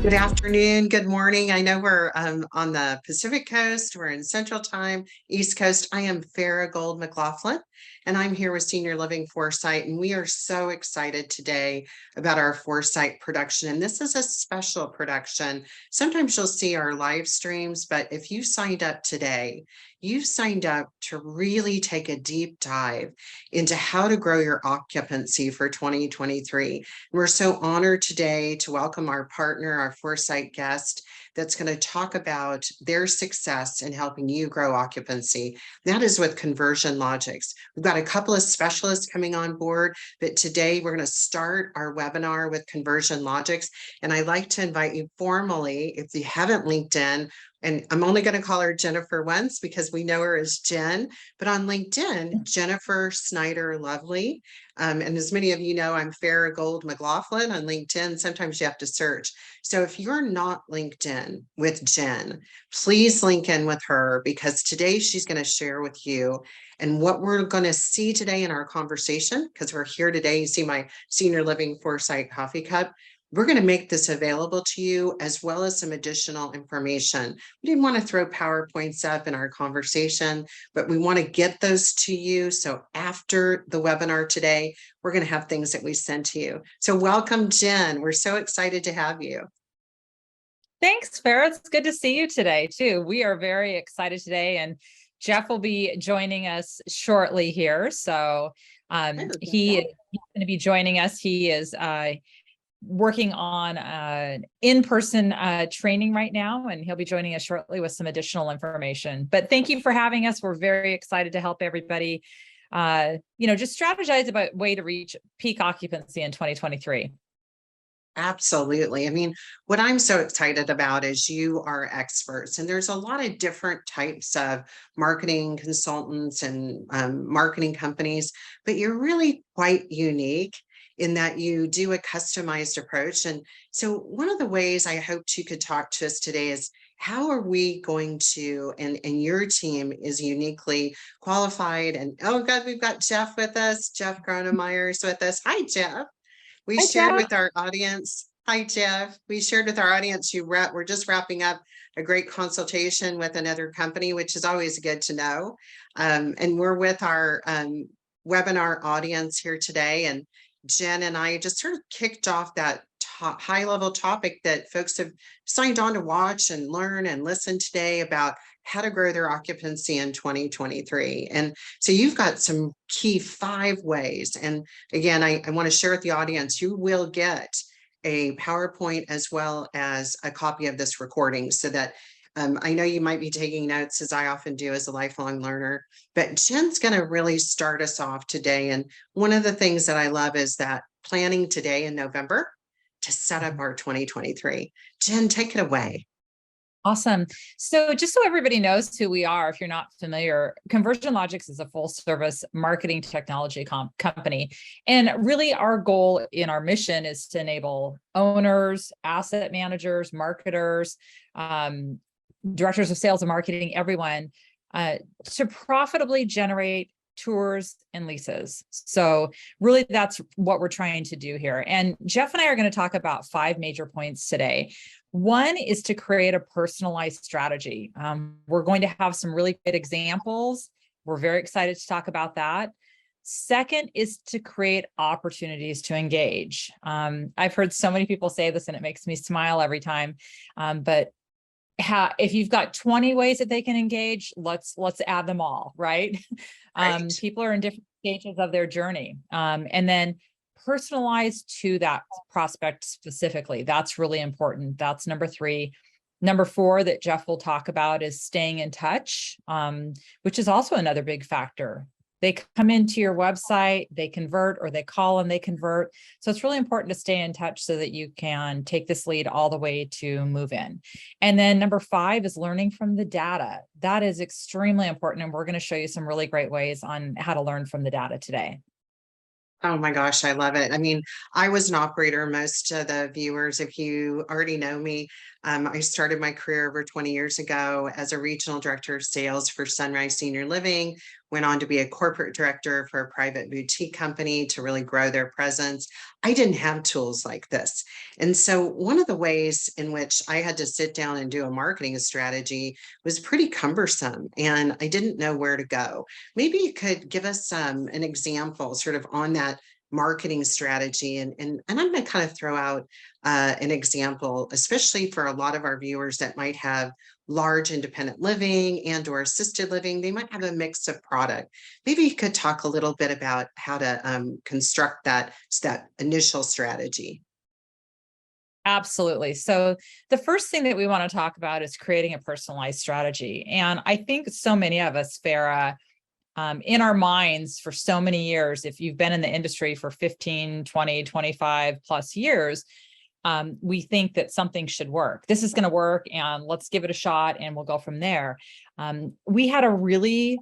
Good afternoon, good morning. I know we're on the Pacific Coast, we're in Central Time, East Coast. I am Farah Gold McLaughlin, and I'm here with Senior Living Foresight, and we are so excited today about our Foresight production. And this is a special production. Sometimes you'll see our live streams, but if you signed up today, you signed up to really take a deep dive into how to grow your occupancy for 2023. We're so honored today to welcome our partner, our Foresight guest, that's going to talk about their success in helping you grow occupancy. That is with Conversion Logix. We've got a couple of specialists coming on board, but today we're going to start our webinar with Conversion Logix. And I'd like to invite you formally, if you haven't LinkedIn, and I'm only going to call her Jennifer once because we know her as Jen, but on LinkedIn, Jennifer Snyder Lovely. And as many of you know, I'm Farah Gold McLaughlin on LinkedIn. Sometimes you have to search. So if you're not linked in with Jen, please link in with her, because today she's going to share with you and what we're going to see today in our conversation, because we're here today. You see my Senior Living Foresight coffee cup. We're going to make this available to you, as well as some additional information. We didn't want to throw PowerPoints up in our conversation, but we want to get those to you. So after the webinar today, we're going to have things that we send to you. So welcome, Jen. We're so excited to have you. Thanks, Farah. It's good to see you today, too. We are very excited today, and Jeff will be joining us shortly here. So he's going to be joining us. He is working on in-person training right now, and he'll be joining us shortly with some additional information. But thank you for having us. We're very excited to help everybody, just strategize about way to reach peak occupancy in 2023. Absolutely. I mean, what I'm so excited about is you are experts, and there's a lot of different types of marketing consultants and marketing companies, but you're really quite unique in that you do a customized approach. And so one of the ways I hoped you could talk to us today is, how are we going to, and your team is uniquely qualified. And oh God, we've got Jeff with us. Jeff Gronemeyer is with us. Hi, Jeff. We shared with our audience. Hi, Jeff. We shared with our audience, we're just wrapping up a great consultation with another company, which is always good to know. And we're with our webinar audience here today. And Jen and I just sort of kicked off that high-level topic that folks have signed on to watch and learn and listen today about how to grow their occupancy in 2023. And so you've got some key 5 ways. And again, I want to share with the audience, you will get a PowerPoint as well as a copy of this recording, so that I know you might be taking notes, as I often do as a lifelong learner, but Jen's going to really start us off today. And one of the things that I love is that planning today in November to set up our 2023. Jen, take it away. Awesome. So just so everybody knows who we are, if you're not familiar, Conversion Logix is a full service marketing technology company. And really our goal in our mission is to enable owners, asset managers, marketers, directors of sales and marketing, everyone to profitably generate tours and leases. So really that's what we're trying to do here. And Jeff and I are going to talk about 5 major points today. One is to create a personalized strategy. We're going to have some really good examples. We're very excited to talk about that. Second is to create opportunities to engage. I've heard so many people say this and it makes me smile every time, but if you've got 20 ways that they can engage, let's add them all, right? Right. People are in different stages of their journey. And then personalized to that prospect specifically. That's really important. That's number 3. Number 4 that Jeff will talk about is staying in touch, which is also another big factor. They come into your website, they convert, or they call and they convert. So it's really important to stay in touch so that you can take this lead all the way to move in. And then number 5 is learning from the data. That is extremely important. And we're going to show you some really great ways on how to learn from the data today. Oh my gosh, I love it. I mean, I was an operator. Most of the viewers, if you already know me, I started my career over 20 years ago as a regional director of sales for Sunrise Senior Living. went on to be a corporate director for a private boutique company to really grow their presence. I didn't have tools like this. And so one of the ways in which I had to sit down and do a marketing strategy was pretty cumbersome, and I didn't know where to go. Maybe you could give us an example sort of on that marketing strategy. And I'm going to kind of throw out an example, especially for a lot of our viewers that might have large independent living and or assisted living. They might have a mix of product. Maybe you could talk a little bit about how to construct that initial strategy. Absolutely. So the first thing that we want to talk about is creating a personalized strategy. And I think so many of us, Farah, in our minds for so many years, if you've been in the industry for 15, 20, 25 plus years, we think that something should work. This is going to work and let's give it a shot and we'll go from there. We had a really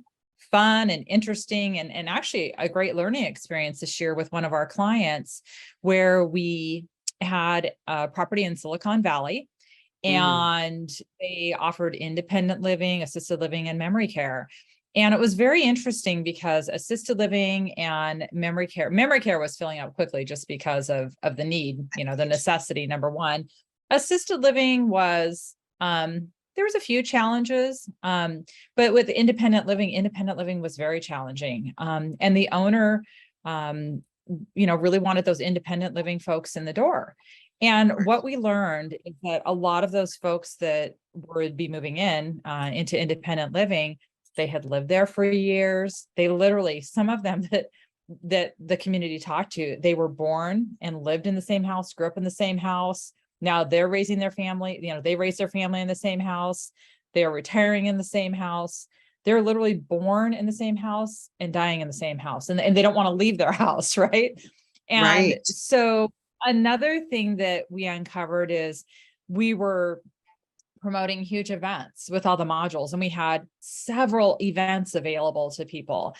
fun and interesting and actually a great learning experience this year with one of our clients where we had a property in Silicon Valley and they offered independent living, assisted living, and memory care. And it was very interesting because assisted living and memory care was filling up quickly just because of the need, the necessity, number one. Assisted living was, there was a few challenges, but with independent living was very challenging. And the owner, really wanted those independent living folks in the door. And what we learned is that a lot of those folks that would be moving into independent living, they had lived there for years. They literally, some of them that the community talked to, they were born and lived in the same house, grew up in the same house. Now they're raising their family, they raised their family in the same house. They're retiring in the same house. They're literally born in the same house and dying in the same house. And they don't want to leave their house, right? And Right. so another thing that we uncovered is we were promoting huge events with all the modules, and we had several events available to people.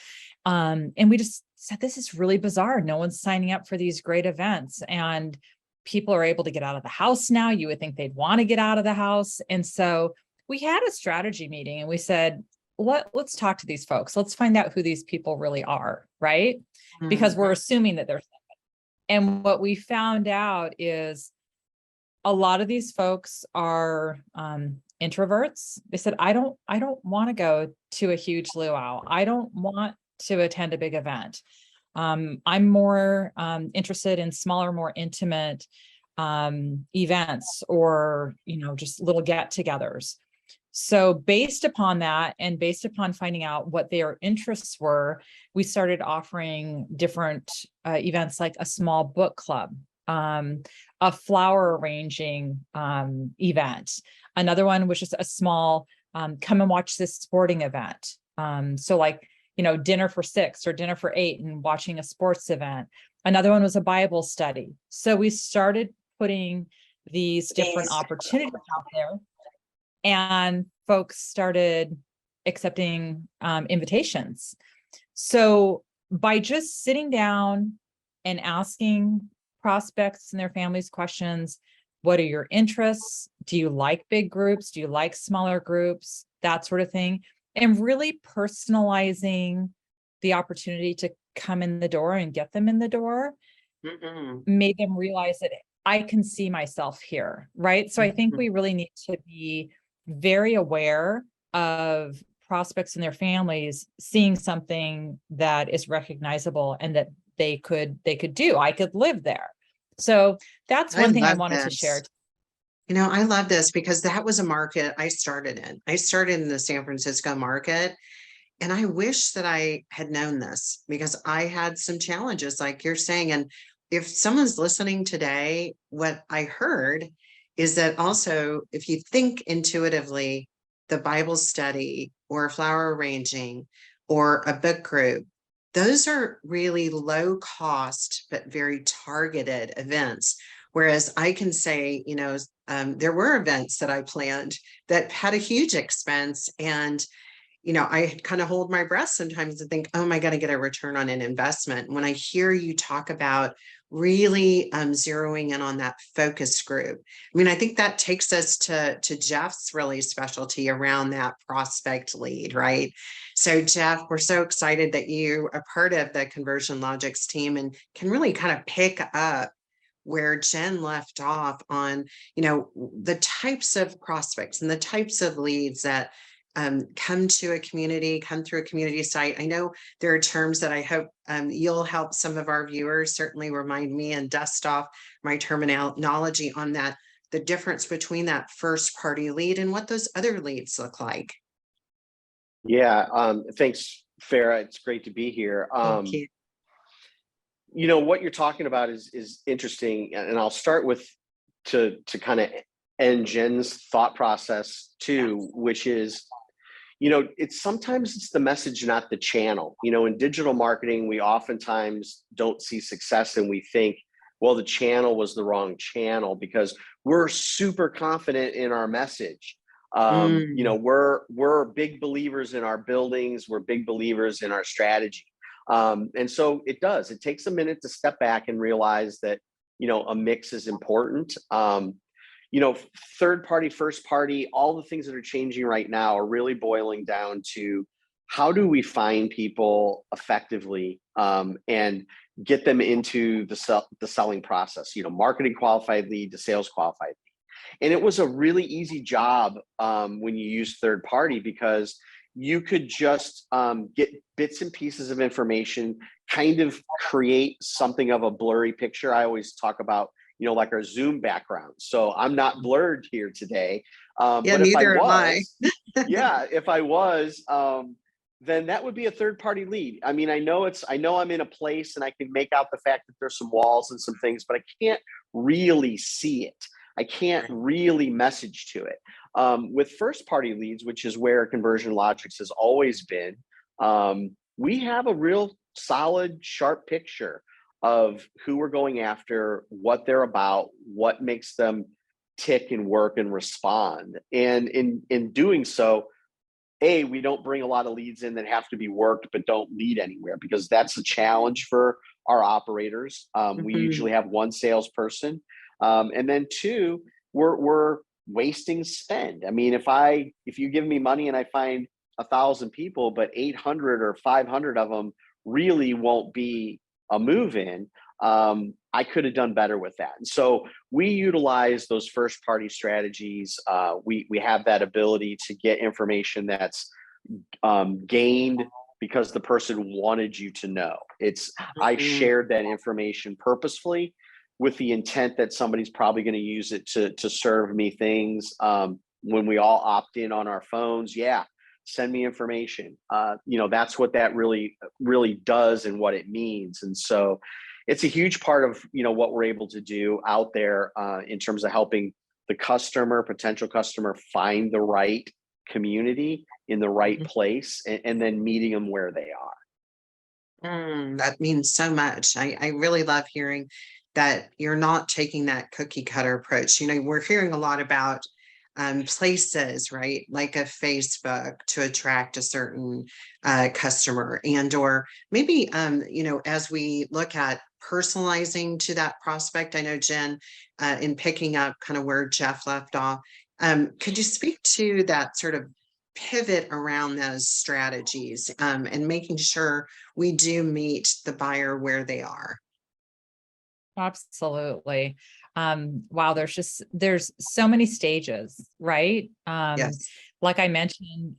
And we just said, this is really bizarre. No one's signing up for these great events, and people are able to get out of the house now. You would think they'd want to get out of the house. And so we had a strategy meeting and we said, let's talk to these folks. Let's find out who these people really are, right? Because we're assuming that they're. And what we found out is a lot of these folks are introverts. They said, I don't want to go to a huge luau. I don't want to attend a big event. I'm more interested in smaller, more intimate events or, just little get-togethers. So based upon that, and based upon finding out what their interests were, we started offering different events like a small book club, a flower arranging event. Another one was just a small come and watch this sporting event. So like, dinner for 6 or dinner for 8 and watching a sports event. Another one was a Bible study. So we started putting these different opportunities out there, and folks started accepting invitations. So by just sitting down and asking prospects and their families questions, what are your interests? Do you like big groups? Do you like smaller groups? That sort of thing. And really personalizing the opportunity to come in the door and get them in the door made them realize that I can see myself here, right? So I think we really need to be very aware of prospects and their families seeing something that is recognizable and that they could do. I could live there. So that's one thing I wanted to share. I love this because that was a market I started in. I started in the San Francisco market, and I wish that I had known this because I had some challenges like you're saying. And if someone's listening today, what I heard is that also, if you think intuitively, the Bible study or flower arranging or a book group, those are really low cost, but very targeted events. Whereas I can say, there were events that I planned that had a huge expense, and I kind of hold my breath sometimes and think, oh, am I going to get a return on an investment? When I hear you talk about really zeroing in on that focus group. I mean, I think that takes us to Jeff's really specialty around that prospect lead, right? So Jeff, we're so excited that you are part of the Conversion Logix team and can really kind of pick up where Jen left off on, the types of prospects and the types of leads that come to a community, come through a community site. I know there are terms that I hope you'll help some of our viewers certainly remind me and dust off my terminology on that, the difference between that first party lead and what those other leads look like. Yeah, thanks, Farah. It's great to be here. Thank you. What you're talking about is interesting, and I'll start with to kind of end Jen's thought process too, which is, it's sometimes the message, not the channel. In digital marketing, we oftentimes don't see success and we think, well, the channel was the wrong channel because we're super confident in our message. We're big believers in our buildings. We're big believers in our strategy. And so it takes a minute to step back and realize that, a mix is important. Third party, first party, all the things that are changing right now are really boiling down to how do we find people effectively and get them into the selling process, marketing qualified lead to sales qualified lead. And it was a really easy job when you use third party because you could just get bits and pieces of information, kind of create something of a blurry picture. I always talk about, like our Zoom background. So I'm not blurred here today. Yeah, but neither am I. if I was, then that would be a third party lead. I mean, I know I'm in a place and I can make out the fact that there's some walls and some things, but I can't really see it. I can't really message to it. With first party leads, which is where Conversion Logix has always been, we have a real solid, sharp picture of who we're going after, what they're about, what makes them tick and work and respond. And in doing so, we don't bring a lot of leads in that have to be worked but don't lead anywhere, because that's a challenge for our operators. We usually have one salesperson. And then two, we're wasting spend. I mean, if you give me money and I find 1,000 people, but 800 or 500 of them really won't be a move in, I could have done better with that. And so we utilize those first party strategies. We have that ability to get information that's gained because the person wanted you to know. I shared that information purposefully with the intent that somebody's probably going to use it to serve me things. When we all opt in on our phones, send me information. That's what that really does and what it means. And so it's a huge part of, what we're able to do out there in terms of helping the potential customer find the right community in the right place and then meeting them where they are. That means so much. I really love hearing that you're not taking that cookie cutter approach. We're hearing a lot about places, right? Like a Facebook to attract a certain customer, or maybe, as we look at personalizing to that prospect. I know Jen, in picking up kind of where Jeff left off, could you speak to that sort of pivot around those strategies and making sure we do meet the buyer where they are? Absolutely. Wow, there's so many stages, right? Yes. Like I mentioned,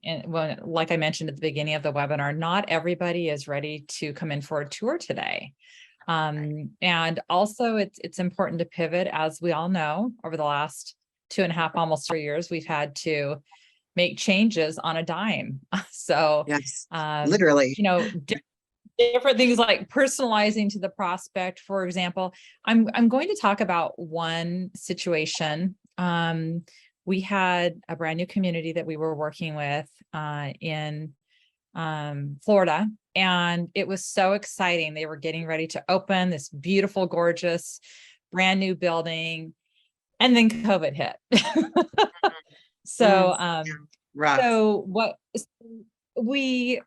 like I mentioned at the beginning of the webinar, not everybody is ready to come in for a tour today. And also it's important to pivot, as we all know, over the last 2.5, almost 3 years, we've had to make changes on a dime. So, yes, literally, different things like personalizing to the prospect. For example, I'm going to talk about one situation. We had a brand new community that we were working with in Florida, and it was so exciting. They were getting ready to open this beautiful, gorgeous, brand new building, and then COVID hit. So, rough. so what we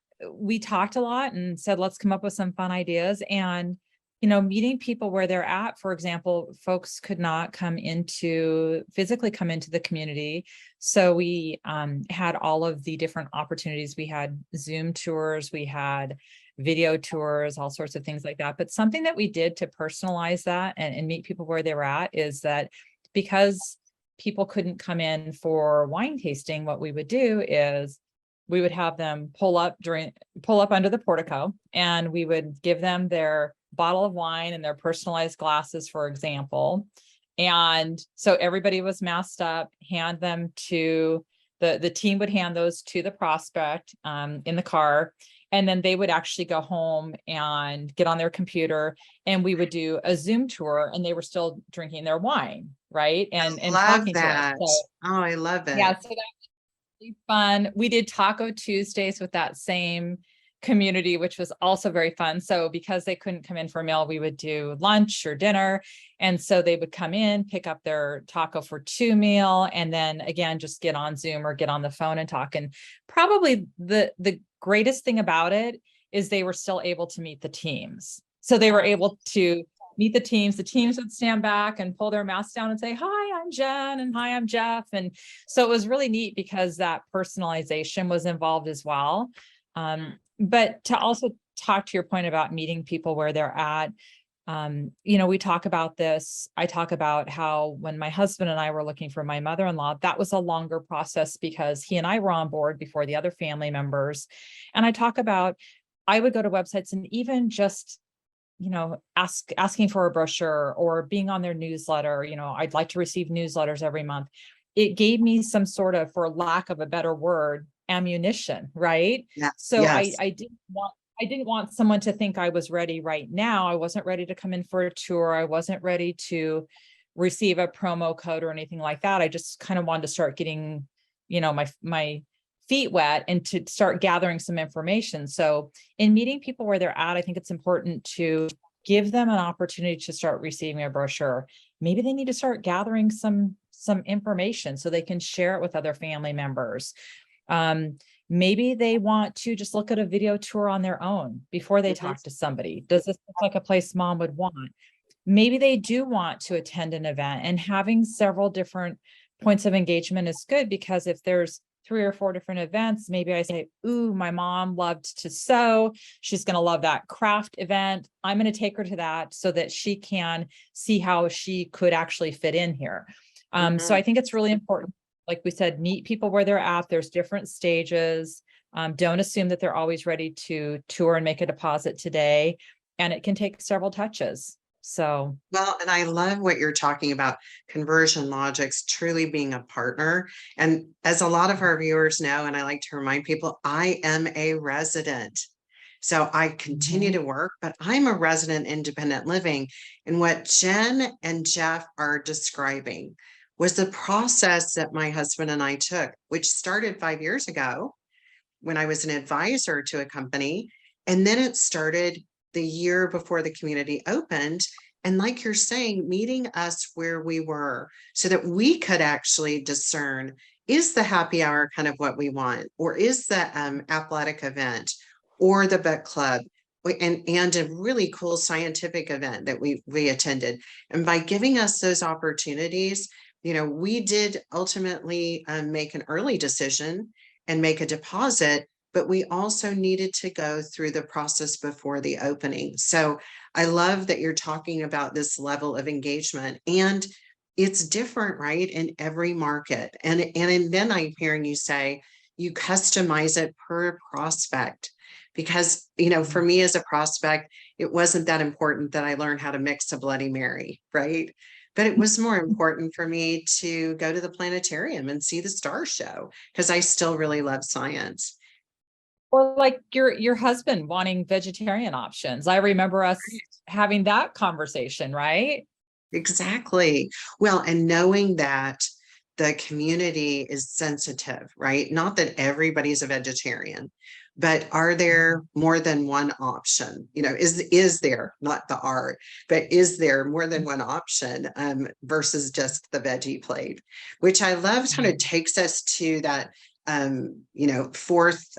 talked a lot and said, let's come up with some fun ideas. And meeting people where they're at. For example, folks could not physically come into the community. So we had all of the different opportunities. We had Zoom tours, we had video tours, all sorts of things like that. But something that we did to personalize that and meet people where they were at is that because people couldn't come in for wine tasting, what we would do is we would have them pull up under the portico, and we would give them their bottle of wine and their personalized glasses, for example. And so everybody was masked up, hand them to the team would hand those to the prospect in the car. And then they would actually go home and get on their computer, and we would do a Zoom tour, and they were still drinking their wine, right? And Love talking that. to us. So, Oh, I love it. yeah, so that was really fun. We did Taco Tuesdays with that same community, which was also very fun. So because they couldn't come in for a meal, we would do lunch or dinner. And so they would come in, pick up their taco for 2 meal, and then again, just get on Zoom or get on the phone and talk. And probably the greatest thing about it is they were still able to meet the teams. So they were able to meet the teams. The teams would stand back and pull their masks down and say, "Hi, I'm Jen," and "Hi, I'm Jeff." And so it was really neat because that personalization was involved as well. But to also talk to your point about meeting people where they're at, we talk about this. I talk about how when my husband and I were looking for my mother-in-law, that was a longer process because he and I were on board before the other family members. And I talk about, I would go to websites and even just, asking for a brochure or being on their newsletter. I'd like to receive newsletters every month. It gave me some sort of, for lack of a better word, ammunition, right? Yeah. So Yes. I didn't want someone to think I was ready right now. I wasn't ready to come in for a tour. I wasn't ready to receive a promo code or anything like that. I just kind of wanted to start getting, my feet wet and to start gathering some information. So in meeting people where they're at, I think it's important to give them an opportunity to start receiving a brochure. Maybe they need to start gathering some information so they can share it with other family members. Maybe they want to just look at a video tour on their own before they talk to somebody. Does this look like a place mom would want? Maybe they do want to attend an event, and having several different points of engagement is good, because if there's 3 or 4 different events, maybe I say, "Ooh, my mom loved to sew. She's going to love that craft event. I'm going to take her to that so that she can see how she could actually fit in here." So I think it's really important, like we said, meet people where they're at. There's different stages. Don't assume that they're always ready to tour and make a deposit today. And it can take several touches. So, Well, and I love what you're talking about, Conversion Logix truly being a partner. And as a lot of our viewers know, and I like to remind people, I am a resident. So I continue to work, but I'm a resident independent living. And what Jen and Jeff are describing was the process that my husband and I took, which started 5 years ago when I was an advisor to a company. And then it started the year before the community opened. And like you're saying, meeting us where we were so that we could actually discern, is the happy hour kind of what we want? Or is the athletic event or the book club and a really cool scientific event that we attended? And by giving us those opportunities, we did ultimately make an early decision and make a deposit, but we also needed to go through the process before the opening. So I love that you're talking about this level of engagement, and it's different, right, in every market. And then I'm hearing you say you customize it per prospect, because, for me as a prospect, it wasn't that important that I learned how to mix a Bloody Mary, right? But it was more important for me to go to the planetarium and see the star show, because I still really love science. or like your husband wanting vegetarian options. I remember us having that conversation, right? Exactly. Well, and knowing that the community is sensitive, right? Not that everybody's a vegetarian, but are there more than one option? Is there, not the art, but is there more than one option versus just the veggie plate? Which I love kind of takes us to that fourth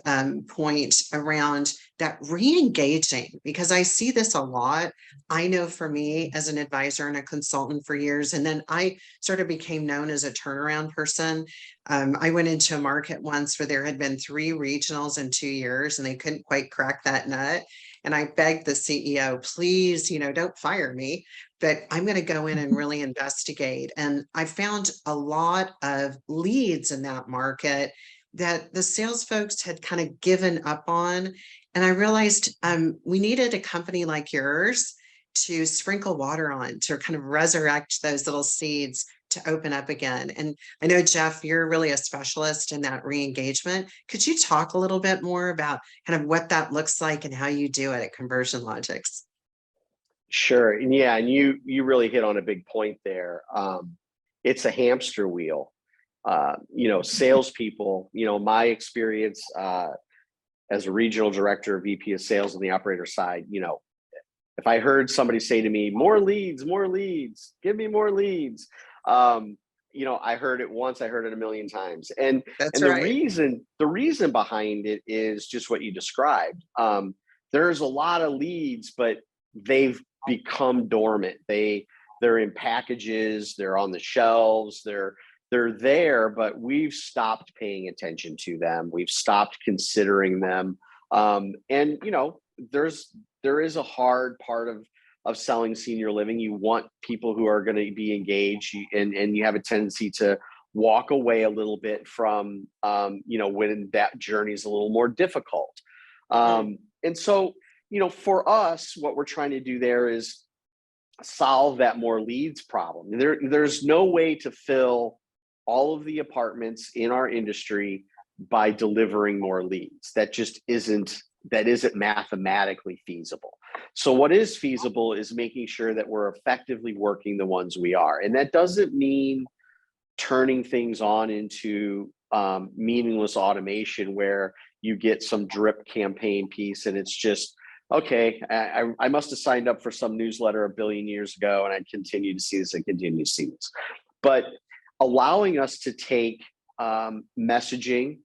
point around that re-engaging, because I see this a lot. I know for me as an advisor and a consultant for years, and then I sort of became known as a turnaround person. I went into a market once where there had been 3 regionals in 2 years and they couldn't quite crack that nut. And I begged the CEO, please, don't fire me, but I'm going to go in and really investigate. And I found a lot of leads in that market that the sales folks had kind of given up on. And I realized we needed a company like yours to sprinkle water on, to kind of resurrect those little seeds to open up again. And I know, Jeff, you're really a specialist in that re-engagement. Could you talk a little bit more about kind of what that looks like and how you do it at Conversion Logix? Sure. And yeah, and you really hit on a big point there. It's a hamster wheel. Salespeople, my experience as a regional director, VP of sales on the operator side, if I heard somebody say to me, more leads, give me more leads. I heard it once, I heard it a million times. And That's the right. reason behind it is just what you described. There's a lot of leads, but they've become dormant. They're in packages, they're on the shelves, they're there, but we've stopped paying attention to them. We've stopped considering them. There is a hard part of selling senior living. You want people who are going to be engaged, and you have a tendency to walk away a little bit from, when that journey is a little more difficult. And so, for us, what we're trying to do there is solve that more leads problem. There's no way to fill all of the apartments in our industry by delivering more leads. That isn't mathematically feasible. So what is feasible is making sure that we're effectively working the ones we are. And that doesn't mean turning things on into meaningless automation where you get some drip campaign piece and it's just, okay, I must have signed up for some newsletter a billion years ago and I continue to see this and continue to see this. But allowing us to take messaging,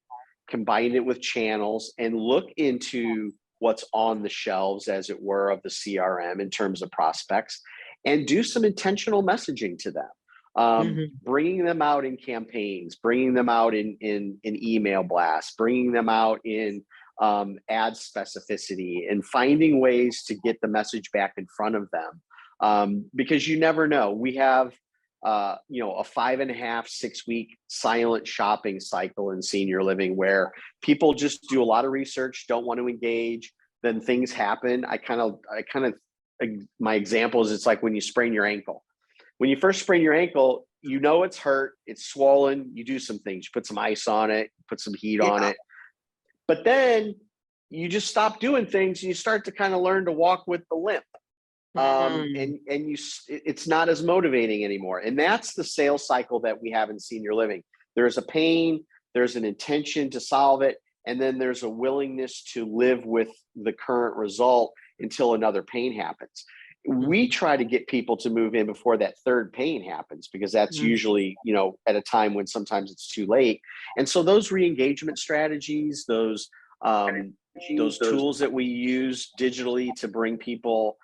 combine it with channels, and look into what's on the shelves, as it were, of the CRM in terms of prospects, and do some intentional messaging to them. Bringing them out in campaigns, bringing them out in email blasts, bringing them out in ad specificity, and finding ways to get the message back in front of them. Because you never know. We have a 5.5, 6 week silent shopping cycle in senior living where people just do a lot of research, don't want to engage, then things happen. My example is, it's like when you sprain your ankle. When you first sprain your ankle, it's hurt, it's swollen, you do some things, you put some ice on it, put some heat on it. But then you just stop doing things and you start to kind of learn to walk with the limp. It's not as motivating anymore. And that's the sales cycle that we have in senior living. There's a pain, there's an intention to solve it, and then there's a willingness to live with the current result until another pain happens. We try to get people to move in before that third pain happens, because that's usually, at a time when sometimes it's too late. And so those re-engagement strategies, those tools that we use digitally to bring people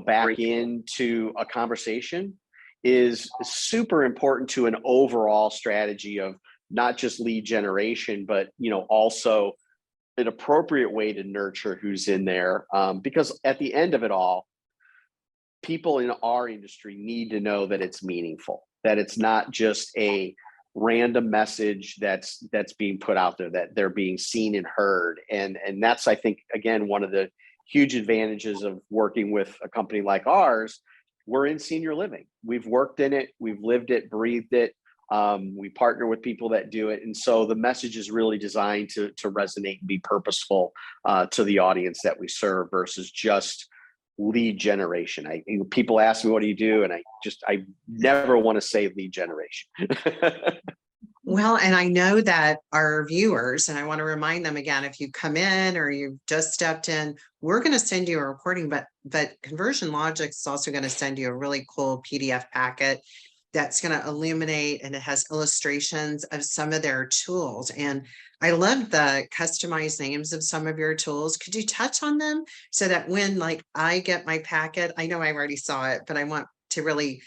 back into a conversation is super important to an overall strategy of not just lead generation, but, also an appropriate way to nurture who's in there. Because at the end of it all, people in our industry need to know that it's meaningful, that it's not just a random message that's being put out there, that they're being seen and heard. And that's, I think, again, one of the huge advantages of working with a company like ours. We're in senior living. We've worked in it. We've lived it, breathed it. We partner with people that do it. And so the message is really designed to resonate and be purposeful to the audience that we serve versus just lead generation. People ask me, what do you do? And I never want to say lead generation. Well, and I know that our viewers, and I want to remind them again, if you come in or you've just stepped in, we're going to send you a recording, but Conversion Logix is also going to send you a really cool PDF packet that's going to illuminate, and it has illustrations of some of their tools. And I love the customized names of some of your tools. Could you touch on them so that when like I get my packet, I know I already saw it, but I want to really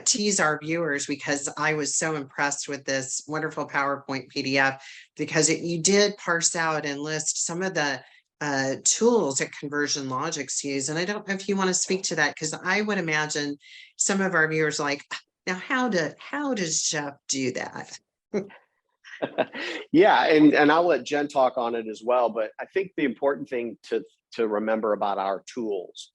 tease our viewers, because I was so impressed with this wonderful PowerPoint PDF, because you did parse out and list some of the tools that Conversion Logix use. And I don't know if you want to speak to that, because I would imagine some of our viewers are like, now how does Jeff do that? Yeah, and I'll let Jen talk on it as well. But I think the important thing to remember about our tools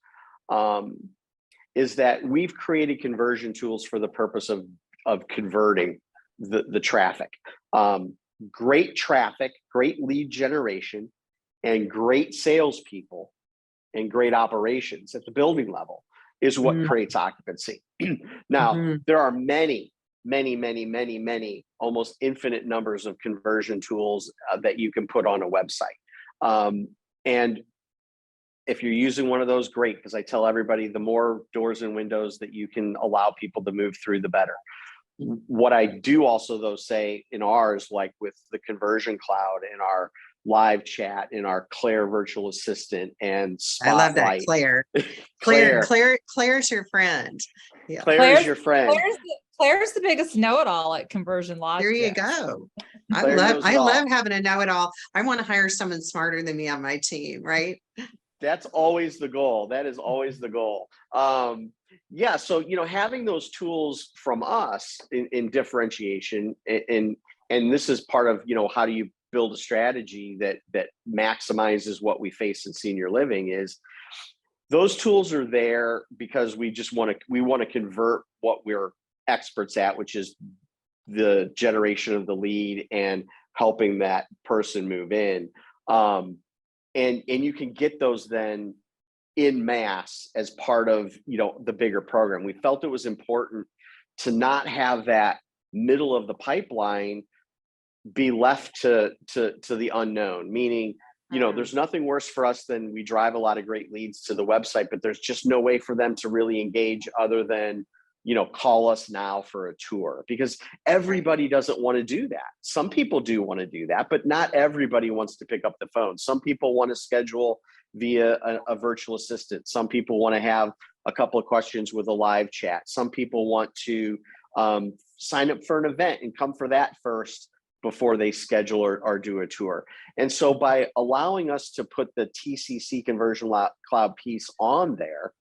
is that we've created conversion tools for the purpose of converting the traffic. Great traffic, great lead generation, and great salespeople and great operations at the building level is what creates occupancy. Now, there are many, almost infinite numbers of conversion tools that you can put on a website. And if you're using one of those, great, because I tell everybody the more doors and windows that you can allow people to move through, the better. What I do also, though, say in ours, like with the Conversion Cloud, in our live chat, in our Claire virtual assistant, and Spotlight. I love that, Claire. Claire's your friend. Yeah. Claire's your friend. Claire's the biggest know-it-all at Conversion Logix. There you go. I love having a know-it-all. I want to hire someone smarter than me on my team, right? That's always the goal. That is always the goal. Yeah. So, having those tools from us in differentiation, and this is part of, how do you build a strategy that maximizes what we face in senior living, is those tools are there because we want to convert what we're experts at, which is the generation of the lead and helping that person move in. And you can get those then in mass as part of, the bigger program. We felt it was important to not have that middle of the pipeline be left to the unknown, meaning, there's nothing worse for us than we drive a lot of great leads to the website, but there's just no way for them to really engage other than, call us now for a tour, because everybody doesn't want to do that. Some people do want to do that, but not everybody wants to pick up the phone. Some people want to schedule via a virtual assistant. Some people want to have a couple of questions with a live chat. Some people want to sign up for an event and come for that first before they schedule or do a tour. And so by allowing us to put the TCC Conversion Cloud piece on there,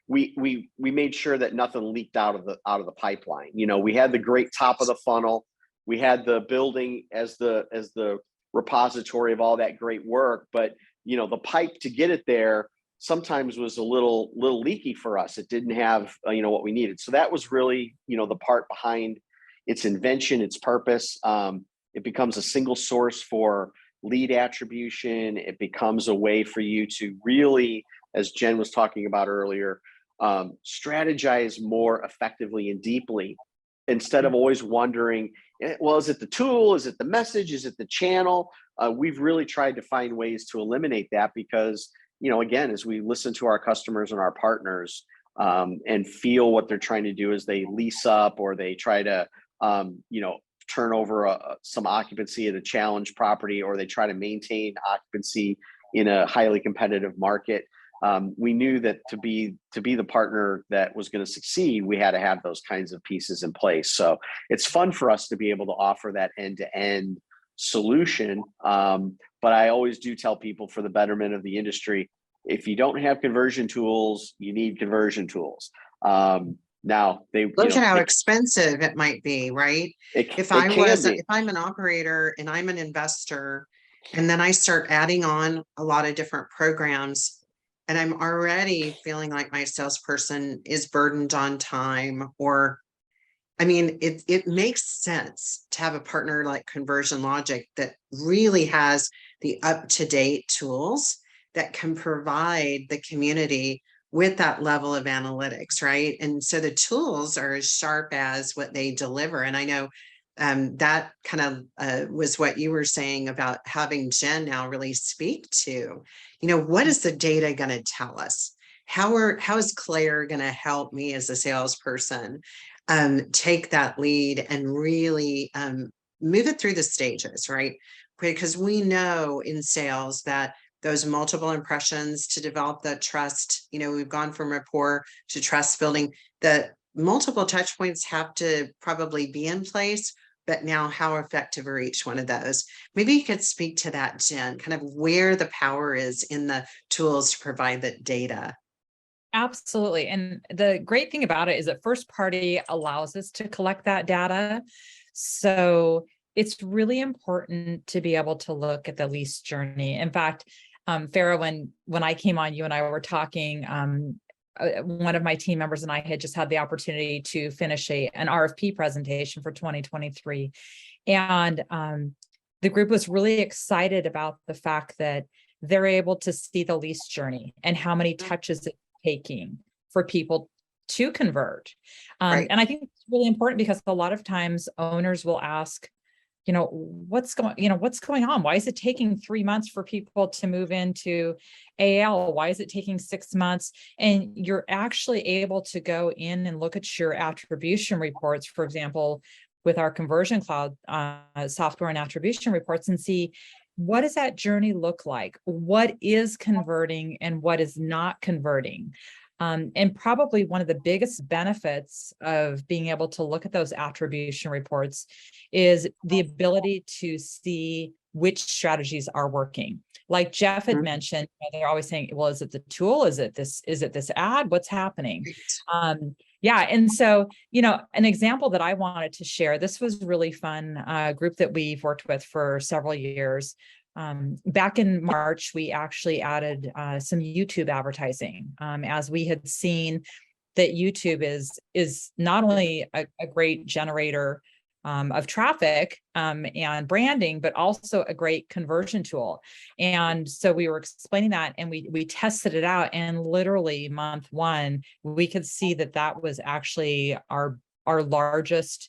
we made sure that nothing leaked out of the pipeline. We had the great top of the funnel. We had the building as the repository of all that great work, but the pipe to get it there sometimes was a little leaky for us. It didn't have what we needed. So that was really the part behind its invention, its purpose. It becomes a single source for lead attribution. It becomes a way for you to really, as Jen was talking about earlier, strategize more effectively and deeply, instead of always wondering, well, is it the tool? Is it the message? Is it the channel? We've really tried to find ways to eliminate that, because, again, as we listen to our customers and our partners and feel what they're trying to do as they lease up, or they try to, turn over some occupancy at a challenge property, or they try to maintain occupancy in a highly competitive market. We knew that to be the partner that was going to succeed, we had to have those kinds of pieces in place. So it's fun for us to be able to offer that end-to-end solution. But I always do tell people, for the betterment of the industry, if you don't have conversion tools, you need conversion tools. Now look at how expensive it might be, right? If I'm an operator and I'm an investor, and then I start adding on a lot of different programs, and I'm already feeling like my salesperson is burdened on time, it makes sense to have a partner like Conversion Logix that really has the up-to-date tools that can provide the community with that level of analytics, right? And so the tools are as sharp as what they deliver. And I know that kind of was what you were saying about having Jen now really speak to, what is the data going to tell us? How is Claire going to help me as a salesperson? take that lead and really move it through the stages, right? Because we know in sales that those multiple impressions to develop the trust, we've gone from rapport to trust building. The multiple touch points have to probably be in place, but now how effective are each one of those? Maybe you could speak to that, Jen, kind of where the power is in the tools to provide that data. Absolutely. And the great thing about it is that first party allows us to collect that data. So it's really important to be able to look at the lease journey. In fact, Farah, when I came on, you and I were talking, one of my team members and I had just had the opportunity to finish an RFP presentation for 2023. And the group was really excited about the fact that they're able to see the lease journey and how many touches it's taking for people to convert. Right. And I think it's really important because a lot of times owners will ask, what's going on? Why is it taking 3 months for people to move into AL? Why is it taking 6 months? And you're actually able to go in and look at your attribution reports, for example, with our Conversion Cloud software and attribution reports, and see, what does that journey look like? What is converting and what is not converting? And probably one of the biggest benefits of being able to look at those attribution reports is the ability to see which strategies are working. Like Jeff had mentioned, they're always saying, well, is it the tool? Is it this ad? What's happening? Yeah. And so, an example that I wanted to share, this was really fun, group that we've worked with for several years. Back in March, we actually added some YouTube advertising, as we had seen that YouTube is not only a great generator of traffic and branding, but also a great conversion tool. And so we were explaining that, and we tested it out, and literally month one, we could see that was actually our largest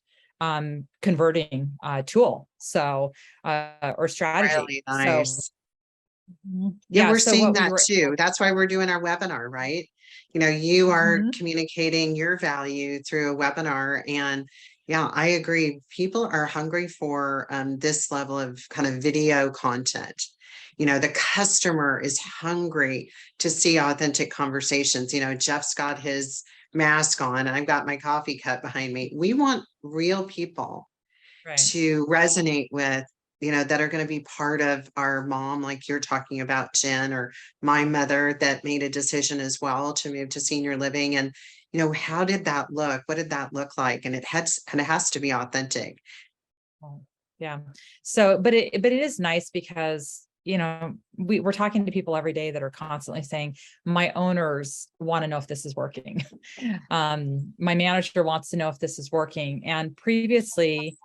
converting tool, so or strategy. Really nice. So yeah, we're so seeing that too. That's why we're doing our webinar, right? You are communicating your value through a webinar, and yeah, I agree. People are hungry for this level of kind of video content. The customer is hungry to see authentic conversations. Jeff's got his mask on and I've got my coffee cup behind me. We want real people to resonate with, that are going to be part of our mom, like you're talking about, Jen, or my mother that made a decision as well to move to senior living. And, how did that look? What did that look like? And it kind of has to be authentic. Yeah. So, but it is nice because, we're talking to people every day that are constantly saying, my owners want to know if this is working. My manager wants to know if this is working. And previously,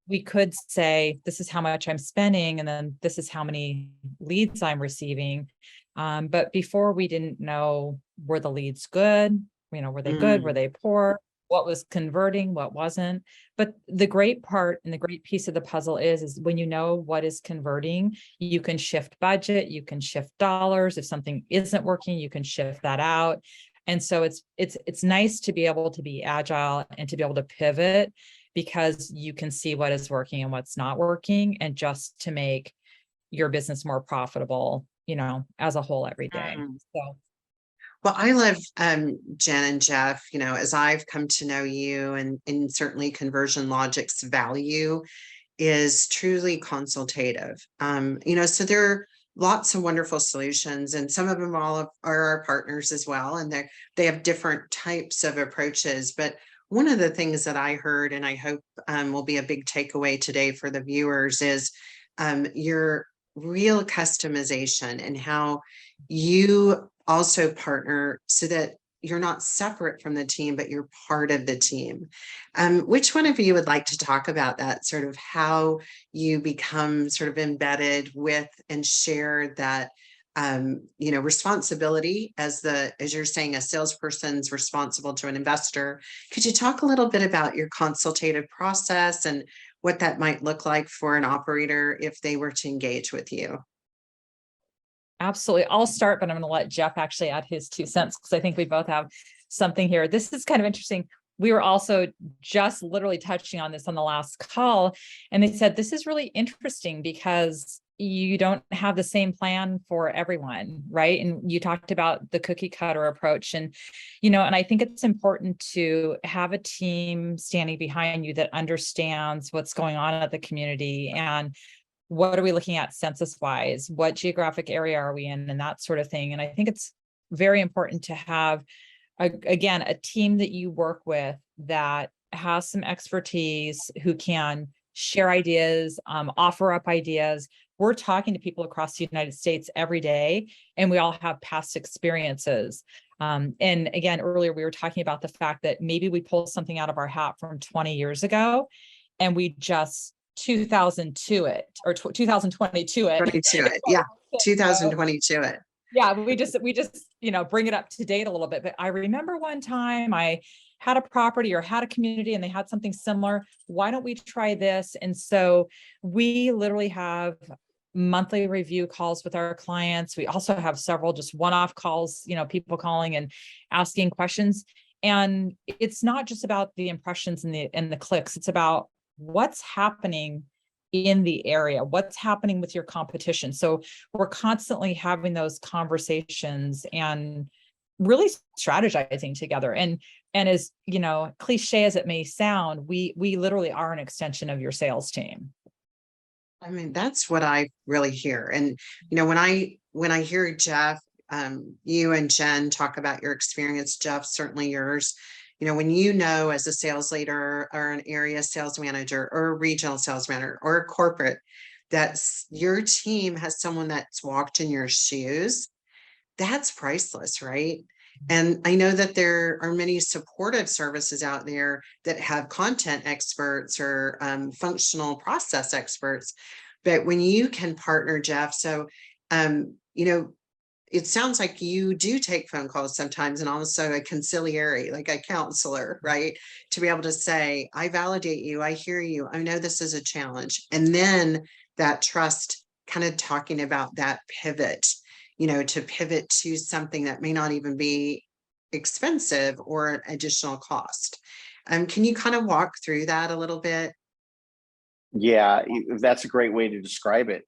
we could say, this is how much I'm spending, and then this is how many leads I'm receiving. But before, we didn't know, were the leads good? Were they good? Were they poor? What was converting? What wasn't? But the great part and the great piece of the puzzle is when you know what is converting, you can shift budget, you can shift dollars. If something isn't working, you can shift that out. And so it's nice to be able to be agile and to be able to pivot, because you can see what is working and what's not working, and just to make your business more profitable, as a whole every day. So. Well, I love Jen and Jeff, as I've come to know you, and certainly Conversion Logix value is truly consultative. So there are lots of wonderful solutions, and some of them all are our partners as well, and they have different types of approaches. But one of the things that I heard, and I hope will be a big takeaway today for the viewers, is your real customization and how you also partner so that you're not separate from the team, but you're part of the team. Which one of you would like to talk about that, sort of how you become sort of embedded with and share that responsibility as you're saying, a salesperson's responsible to an investor? Could you talk a little bit about your consultative process and what that might look like for an operator if they were to engage with you? Absolutely. I'll start, but I'm going to let Jeff actually add his 2 cents, because I think we both have something here. This is kind of interesting. we were also just literally touching on this on the last call, and they said, this is really interesting because you don't have the same plan for everyone, right? And you talked about the cookie cutter approach, and, and I think it's important to have a team standing behind you that understands what's going on at the community, and what are we looking at census wise, what geographic area are we in, and that sort of thing. And I think it's very important to have, again, a team that you work with that has some expertise, who can share ideas, offer up ideas. We're talking to people across the United States every day, and we all have past experiences. And again, earlier we were talking about the fact that maybe we pull something out of our hat from 20 years ago, and we just 2002 it, or 2022 it. 22 it. Yeah. 2022 it. Yeah, we just, bring it up to date a little bit. But I remember one time I had a property or had a community and they had something similar. Why don't we try this? And so we literally have monthly review calls with our clients. We also have several just one-off calls, people calling and asking questions. And it's not just about the impressions and the clicks. It's about what's happening in the area, what's happening with your competition. So we're constantly having those conversations and really strategizing together. And as cliche as it may sound, we literally are an extension of your sales team. I mean, that's what I really hear. And, when I hear Jeff, you and Jen talk about your experience, Jeff, certainly yours, when as a sales leader or an area sales manager or a regional sales manager or a corporate, that's your team has someone that's walked in your shoes, that's priceless, right? And I know that there are many supportive services out there that have content experts or functional process experts. But when you can partner, Jeff, so, it sounds like you do take phone calls sometimes, and also a conciliary, like a counselor, right? To be able to say, I validate you, I hear you, I know this is a challenge. And then that trust, kind of talking about that pivot, to pivot to something that may not even be expensive or an additional cost. Can you kind of walk through that a little bit? Yeah, that's a great way to describe it.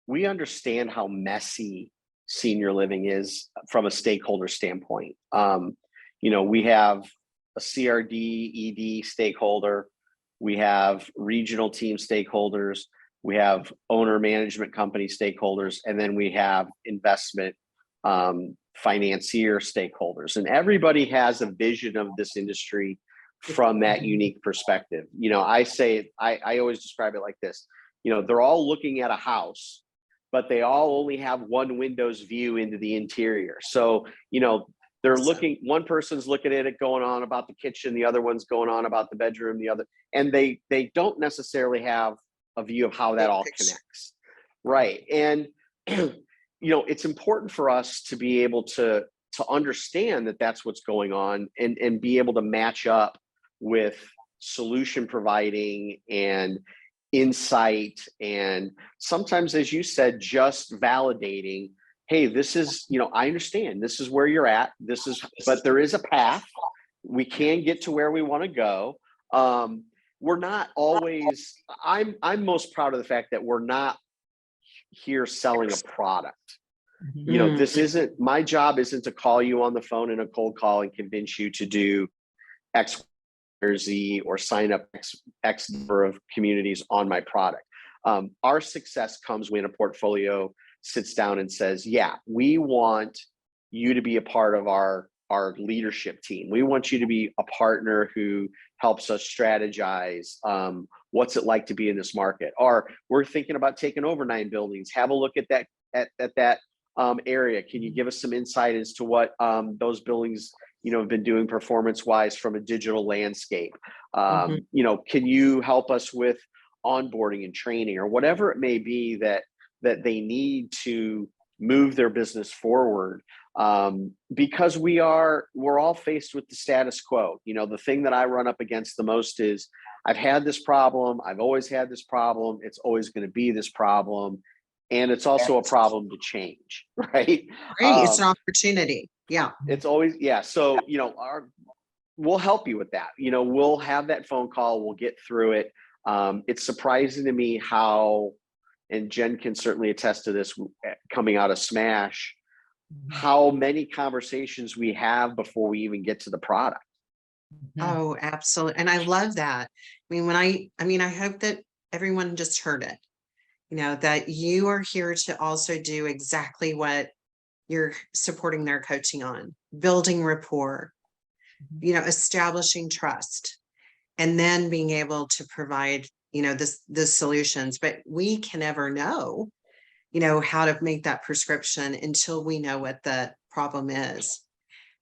We understand how messy senior living is from a stakeholder standpoint. We have a CRD, ED stakeholder, we have regional team stakeholders, we have owner management company stakeholders, and then we have investment financier stakeholders. And everybody has a vision of this industry from that unique perspective. I always describe it like this. They're all looking at a house, but they all only have one window's view into the interior. So, they're looking, one person's looking at it going on about the kitchen, the other one's going on about the bedroom, and they don't necessarily have a view of how that all connects. Right. And, it's important for us to be able to understand that that's what's going on, and be able to match up with solution providing and insight, and sometimes, as you said, just validating, hey, this is, I understand this is where you're at, but there is a path, we can get to where we want to go. We're not always, I'm most proud of the fact that we're not here selling a product. This isn't, my job isn't to call you on the phone in a cold call and convince you to do X or Z or sign up X number of communities on my product. Our success comes when a portfolio sits down and says, yeah, we want you to be a part of our leadership team. We want you to be a partner who helps us strategize. What's it like to be in this market? Or we're thinking about taking over 9 buildings. Have a look at that area. Can you give us some insight as to what those buildings have been doing performance-wise from a digital landscape? Can you help us with onboarding and training, or whatever it may be that they need to move their business forward? Because we're all faced with the status quo. The thing that I run up against the most is, I've had this problem, I've always had this problem, it's always going to be this problem, and it's also a problem to change, right? Great, it's an opportunity. Yeah. It's always, yeah. So, we'll help you with that. We'll have that phone call. We'll get through it. It's surprising to me how, and Jen can certainly attest to this coming out of Smash, how many conversations we have before we even get to the product. Oh, absolutely. And I love that. I mean, I hope that everyone just heard it, that you are here to also do exactly what you're supporting their coaching on, building rapport, establishing trust, and then being able to provide, the solutions. But we can never know, how to make that prescription until we know what the problem is.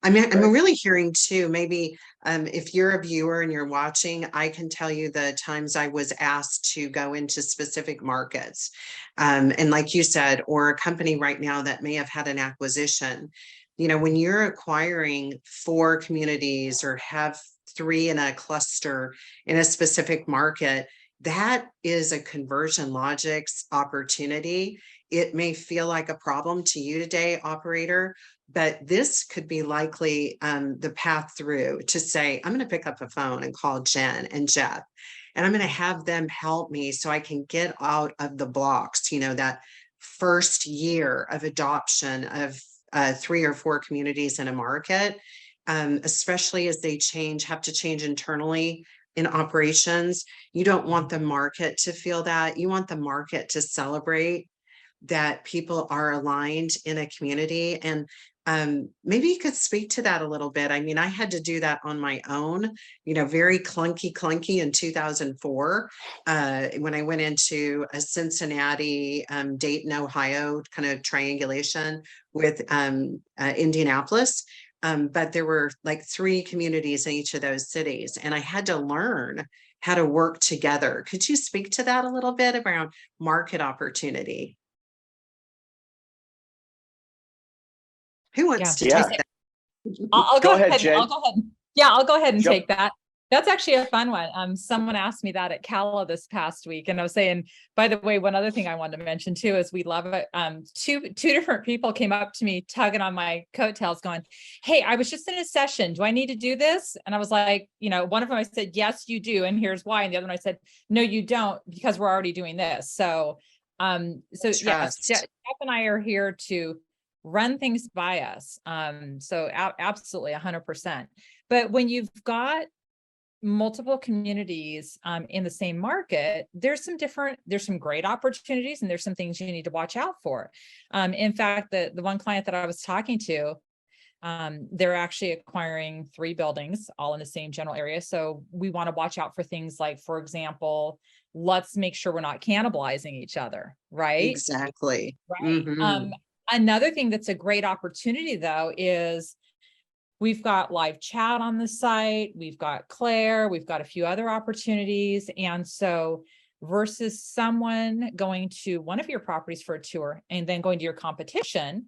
I'm Right. really hearing too, maybe if you're a viewer and you're watching, I can tell you the times I was asked to go into specific markets. And like you said, or a company right now that may have had an acquisition, when you're acquiring 4 communities or have 3 in a cluster in a specific market, that is a conversion Logix opportunity. It may feel like a problem to you today, operator, but this could be likely the path through to say, I'm going to pick up the phone and call Jen and Jeff, and I'm going to have them help me so I can get out of the blocks, that first year of adoption of 3 or 4 communities in a market, especially as they have to change internally in operations. You don't want the market to feel that. You want the market to celebrate that people are aligned in a community. And maybe you could speak to that a little bit. I mean, I had to do that on my own, very clunky in 2004 when I went into a Cincinnati, Dayton, Ohio kind of triangulation with Indianapolis. But there were like 3 communities in each of those cities, and I had to learn how to work together. Could you speak to that a little bit around market opportunity? Who wants to Yeah. take that? I'll Go go ahead, ahead. Jen. I'll go ahead. Yeah, I'll go ahead and Jump. take that. That's actually a fun one. Someone asked me that at Cala this past week, and I was saying, by the way, one other thing I wanted to mention too is we love it. Two different people came up to me tugging on my coattails, going, "Hey, I was just in a session. Do I need to do this?" And I was like, one of them I said, "Yes, you do, and here's why." And the other one I said, "No, you don't, because we're already doing this." So yes, Trust. Jeff and I are here to run things by us. So absolutely 100%. But when you've got multiple communities in the same market, there's some great opportunities, and there's some things you need to watch out for. In fact, the one client that I was talking to, they're actually acquiring 3 buildings all in the same general area. So we want to watch out for things like, for example, let's make sure we're not cannibalizing each other, right? Exactly. Right. Mhm. Another thing that's a great opportunity though is we've got live chat on the site, we've got Claire, we've got a few other opportunities. And so versus someone going to one of your properties for a tour and then going to your competition,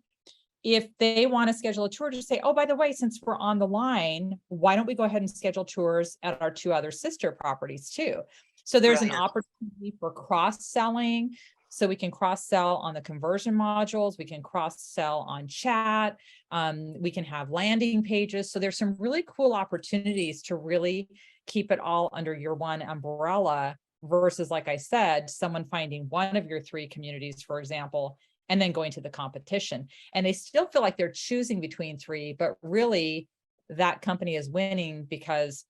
if they want to schedule a tour, just say, "Oh, by the way, since we're on the line, why don't we go ahead and schedule tours at our 2 other sister properties too?" So there's an Brilliant. opportunity for cross-selling. So we can cross-sell on the conversion modules, we can cross-sell on chat, we can have landing pages. So there's some really cool opportunities to really keep it all under your one umbrella versus, like I said, someone finding one of your 3 communities, for example, and then going to the competition. And they still feel like they're choosing between 3, but really that company is winning because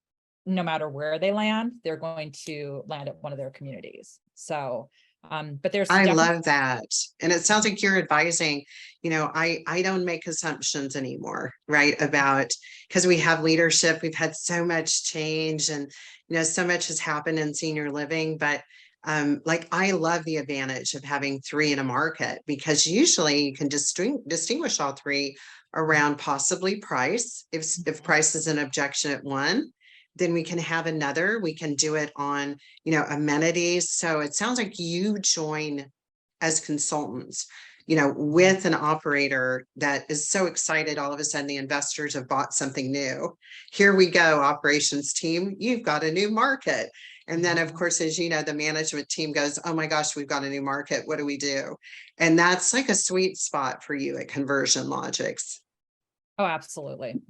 no matter where they land, they're going to land at one of their communities. So, but there's I definitely love that. And it sounds like you're advising, I don't make assumptions anymore, right? Because we have leadership, we've had so much change, and, so much has happened in senior living, but like I love the advantage of having 3 in a market, because usually you can distinguish all 3 around possibly price. If price is an objection at one, then we can have another. We can do it on, amenities. So it sounds like you join as consultants, with an operator that is so excited. All of a sudden, the investors have bought something new. Here we go, operations team, you've got a new market. And then, of course, as you know, the management team goes, "Oh my gosh, we've got a new market. What do we do?" And that's like a sweet spot for you at Conversion Logix. Oh, absolutely.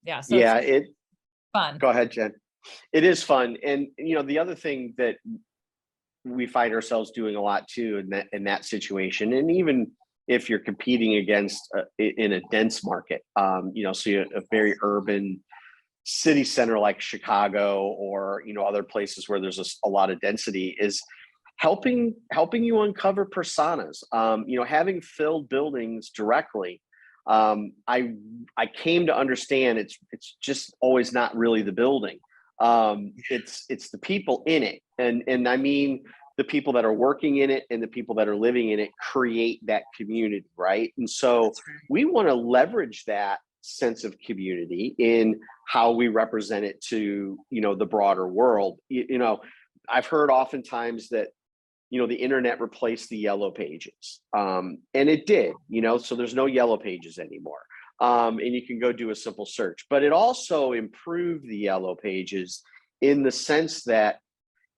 Yeah. So Yeah, it's fun. go ahead, Jen. It is fun. And the other thing that we find ourselves doing a lot too in that situation, and even if you're competing against in a dense market, so a very urban city center like Chicago, or other places where there's a lot of density, is helping you uncover personas. Having filled buildings directly, I came to understand it's just always not really the building. It's the people in it, and I mean the people that are working in it and the people that are living in it create that community, right? And so That's right. we want to leverage that sense of community in how we represent it to the broader world. I've heard oftentimes that the internet replaced the yellow pages, and it did. So there's no yellow pages anymore, and you can go do a simple search. But it also improved the yellow pages in the sense that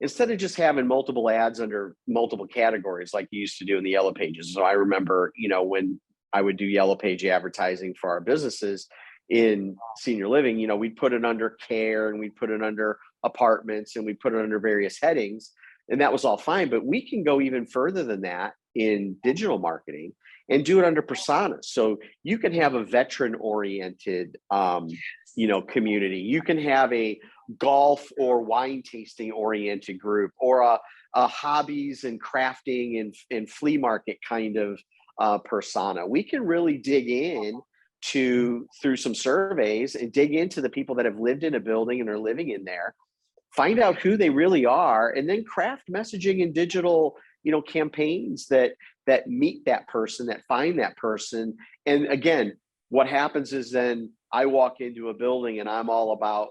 instead of just having multiple ads under multiple categories like you used to do in the yellow pages. So I remember when I would do yellow page advertising for our businesses in senior living, we'd put it under care, and we'd put it under apartments, and we'd put it under various headings, and that was all fine. But we can go even further than that in digital marketing and do it under personas. So you can have a veteran oriented community. You can have a golf or wine tasting oriented group, or a hobbies and crafting and flea market kind of persona. We can really dig in through some surveys and dig into the people that have lived in a building and are living in there, find out who they really are, and then craft messaging and digital campaigns that meet that person, that find that person. And again, what happens is then I walk into a building and I'm all about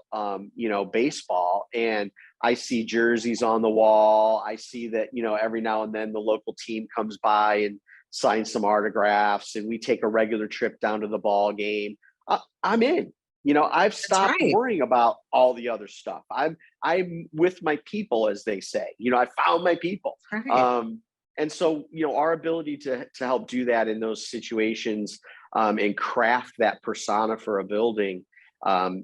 baseball, and I see jerseys on the wall. I see that every now and then the local team comes by and signs some autographs, and we take a regular trip down to the ball game. I'm in. I've stopped right. worrying about all the other stuff. I'm with my people, as they say. I found my people. Right. And so our ability to help do that in those situations, and craft that persona for a building,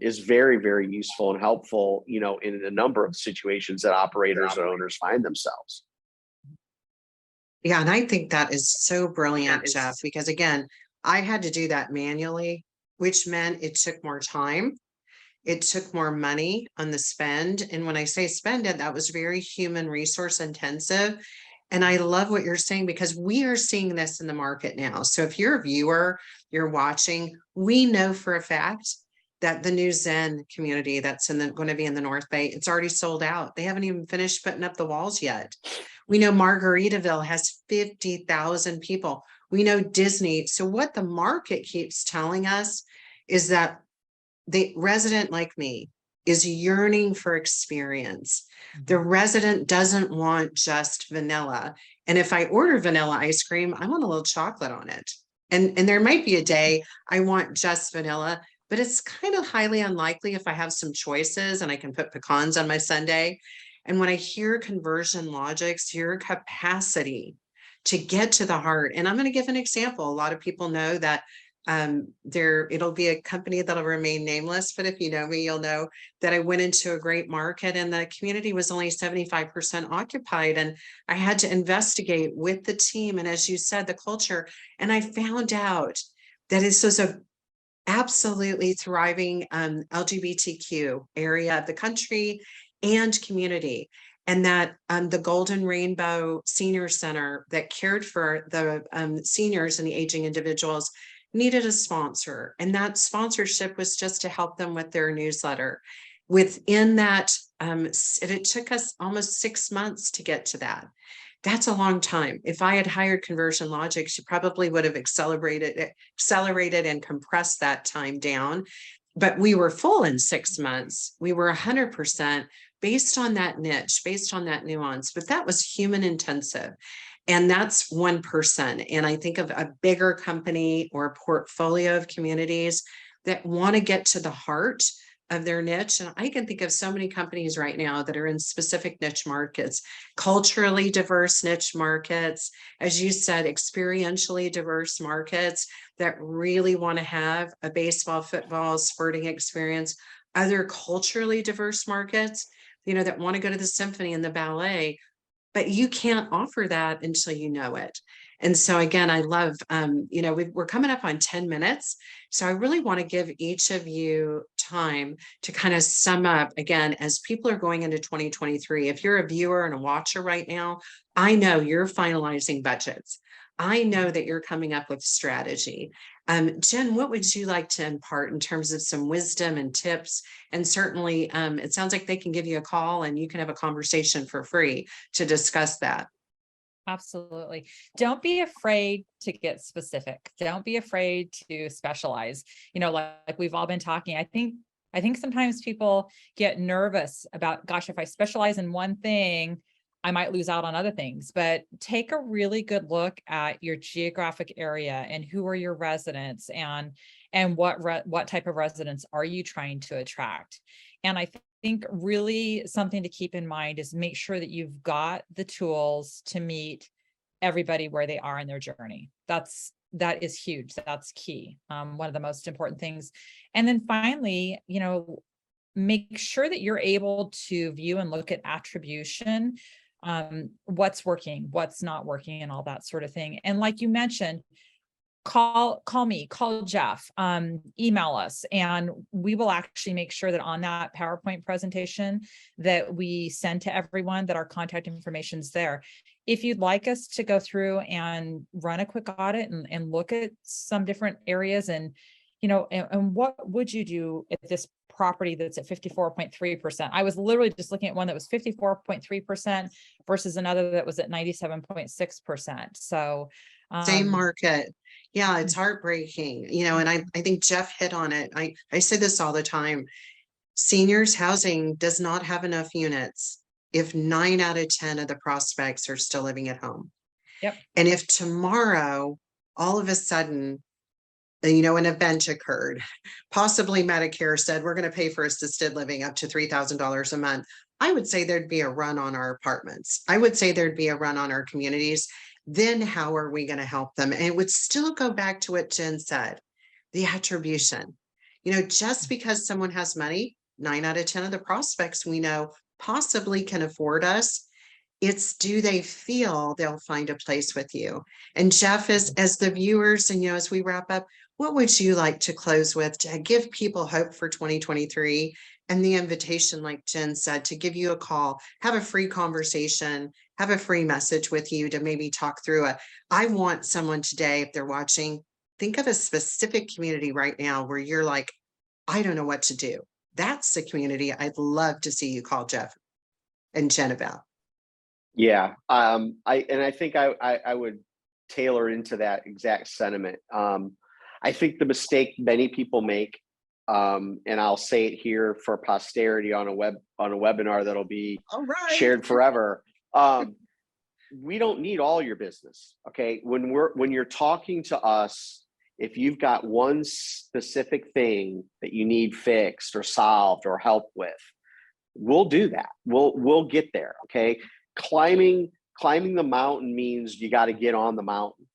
is very, very useful and helpful, in a number of situations that operators or owners find themselves. Yeah, and I think that is so brilliant, Jeff, because again, I had to do that manually, which meant it took more time. It took more money on the spend. And when I say spend it, that was very human resource intensive. And I love what you're saying, because we are seeing this in the market now. So if you're a viewer, you're watching, we know for a fact that the new Zen community that's going to be in the North Bay, it's already sold out. They haven't even finished putting up the walls yet. We know Margaritaville has 50,000 people. We know Disney. So what the market keeps telling us is that the resident like me is yearning for experience. The resident doesn't want just vanilla. And if I order vanilla ice cream, I want a little chocolate on it. And there might be a day I want just vanilla, but it's kind of highly unlikely if I have some choices and I can put pecans on my sundae. And when I hear conversion Logix, your capacity to get to the heart, and I'm going to give an example. A lot of people know that it'll be a company that'll remain nameless, but if you know me, you'll know that I went into a great market and the community was only 75% occupied, and I had to investigate with the team, and as you said, the culture, and I found out that this was a absolutely thriving LGBTQ area of the country and community, and that the Golden Rainbow Senior Center that cared for the seniors and the aging individuals needed a sponsor, and that sponsorship was just to help them with their newsletter. Within that, it took us almost 6 months to get to that. That's a long time. If I had hired Conversion Logix, you probably would have accelerated and compressed that time down. But we were full in 6 months. We were 100% based on that niche, based on that nuance, but that was human intensive. And that's one person. And I think of a bigger company or a portfolio of communities that want to get to the heart of their niche. And I can think of so many companies right now that are in specific niche markets, culturally diverse niche markets, as you said, experientially diverse markets that really want to have a baseball, football, sporting experience, other culturally diverse markets, that want to go to the symphony and the ballet, but you can't offer that until you know it. And so again, I love, we're coming up on 10 minutes. So I really want to give each of you time to kind of sum up again, as people are going into 2023. If you're a viewer and a watcher right now, I know you're finalizing budgets. I know that you're coming up with strategy. Jen, what would you like to impart in terms of some wisdom and tips? And certainly, it sounds like they can give you a call and you can have a conversation for free to discuss that. Absolutely. Don't be afraid to get specific. Don't be afraid to specialize. Like we've all been talking. I think sometimes people get nervous about, gosh, if I specialize in one thing, I might lose out on other things. But take a really good look at your geographic area and who are your residents, and what type of residents are you trying to attract. And I think really something to keep in mind is make sure that you've got the tools to meet everybody where they are in their journey. That is huge. That's key. One of the most important things. And then finally, make sure that you're able to view and look at attribution, what's working, what's not working, and all that sort of thing. And like you mentioned, call me, call Jeff, email us, and we will actually make sure that on that PowerPoint presentation that we send to everyone, that our contact information is there. If you'd like us to go through and run a quick audit and look at some different areas, and what would you do if this property that's at 54.3%? I was literally just looking at one that was 54.3% versus another that was at 97.6%. So same market. Yeah, it's heartbreaking, and I think Jeff hit on it. I say this all the time. Seniors housing does not have enough units if 9 out of 10 of the prospects are still living at home. Yep. And if tomorrow, all of a sudden, an event occurred, possibly Medicare said, we're going to pay for assisted living up to $3,000 a month, I would say there'd be a run on our apartments. I would say there'd be a run on our communities. Then how are we going to help them? And it would still go back to what Jen said, the attribution. Just because someone has money, 9 out of 10 of the prospects we know possibly can afford us. It's, do they feel they'll find a place with you? And Jeff, as the viewers, and as we wrap up, what would you like to close with to give people hope for 2023? And the invitation, like Jen said, to give you a call, have a free conversation, have a free message with you to maybe talk through it. I want someone today, if they're watching, think of a specific community right now where you're like, I don't know what to do. That's the community I'd love to see you call Jeff and Jen about. Yeah. I think I would tailor into that exact sentiment. I think the mistake many people make, and I'll say it here for posterity on a webinar that'll be shared forever. We don't need all your business. Okay. When you're talking to us, if you've got one specific thing that you need fixed or solved or help with, we'll do that. We'll get there. Okay. Climbing the mountain means you got to get on the mountain.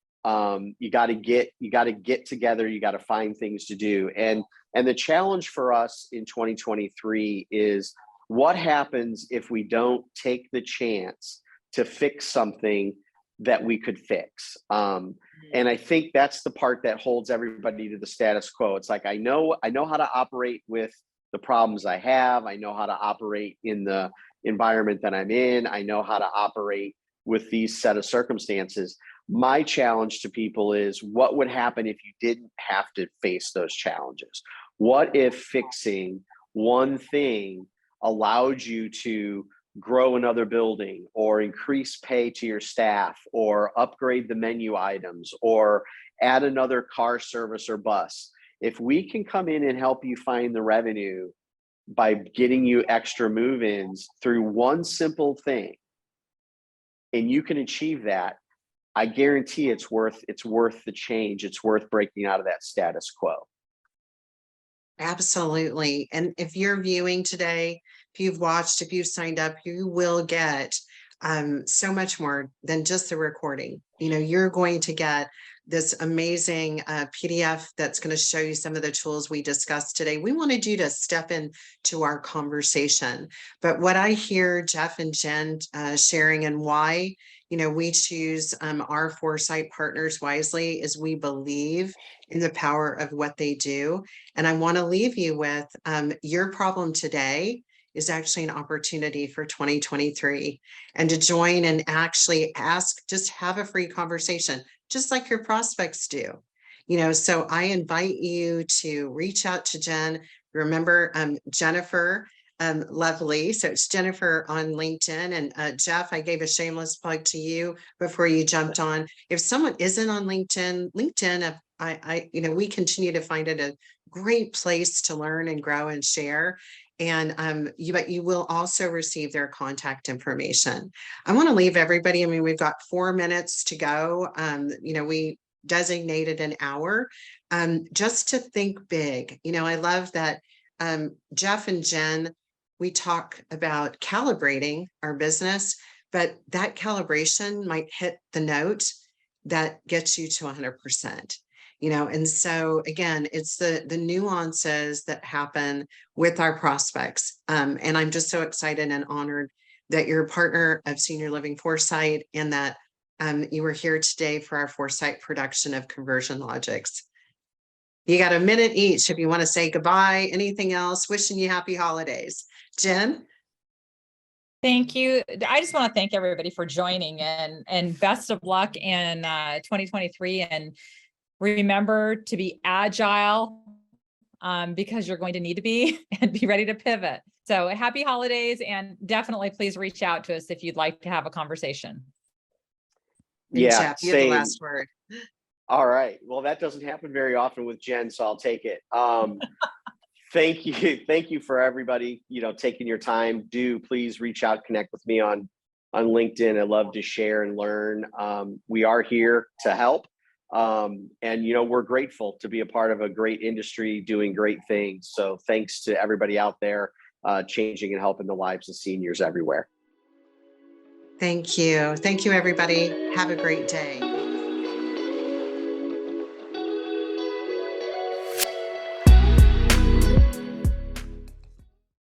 You got to get together. You got to find things to do. And the challenge for us in 2023 is, what happens if we don't take the chance to fix something that we could fix? And I think that's the part that holds everybody to the status quo. It's like, I know how to operate with the problems I have. I know how to operate in the environment that I'm in. I know how to operate with these set of circumstances. My challenge to people is, what would happen if you didn't have to face those challenges? What if fixing one thing allowed you to grow another building, or increase pay to your staff, or upgrade the menu items, or add another car service or bus? If we can come in and help you find the revenue by getting you extra move-ins through one simple thing, and you can achieve that, I guarantee it's worth the change. It's worth breaking out of that status quo. Absolutely. And if you're viewing today, if you've watched, if you've signed up, you will get so much more than just the recording. You're going to get this amazing PDF that's going to show you some of the tools we discussed today. We wanted you to step into our conversation. But what I hear Jeff and Jen sharing, and why, you know, we choose our Foresight partners wisely, is we believe in the power of what they do. And I want to leave you with your problem today is actually an opportunity for 2023, and to join and actually ask, just have a free conversation, just like your prospects do. You know, so I invite you to reach out to Jen. Remember, Jennifer Lovely. So it's Jennifer on LinkedIn. And Jeff, I gave a shameless plug to you before you jumped on. If someone isn't on LinkedIn, you know, we continue to find it a great place to learn and grow and share. And but you will also receive their contact information. I want to leave everybody. I mean, we've got 4 minutes to go. You know, we designated an hour just to think big. You know, I love that Jeff and Jen, we talk about calibrating our business, but that calibration might hit the note that gets you to 100%. You know, and so again, it's the nuances that happen with our prospects. And I'm just so excited and honored that you're a partner of Senior Living Foresight, and that you were here today for our Foresight production of Conversion Logix. You got a minute each if you want to say goodbye, anything else, wishing you happy holidays. Jen? Thank you. I just want to thank everybody for joining, and best of luck in 2023. And remember to be agile because you're going to need to be, and be ready to pivot. So happy holidays, and definitely please reach out to us if you'd like to have a conversation. Yeah, Jeff, you have the last word. All right. Well, that doesn't happen very often with Jen, so I'll take it. Thank you for everybody, you know, taking your time. Do please reach out, connect with me on LinkedIn. I love to share and learn. We are here to help. And, you know, we're grateful to be a part of a great industry doing great things. So thanks to everybody out there changing and helping the lives of seniors everywhere. Thank you. Thank you, everybody. Have a great day.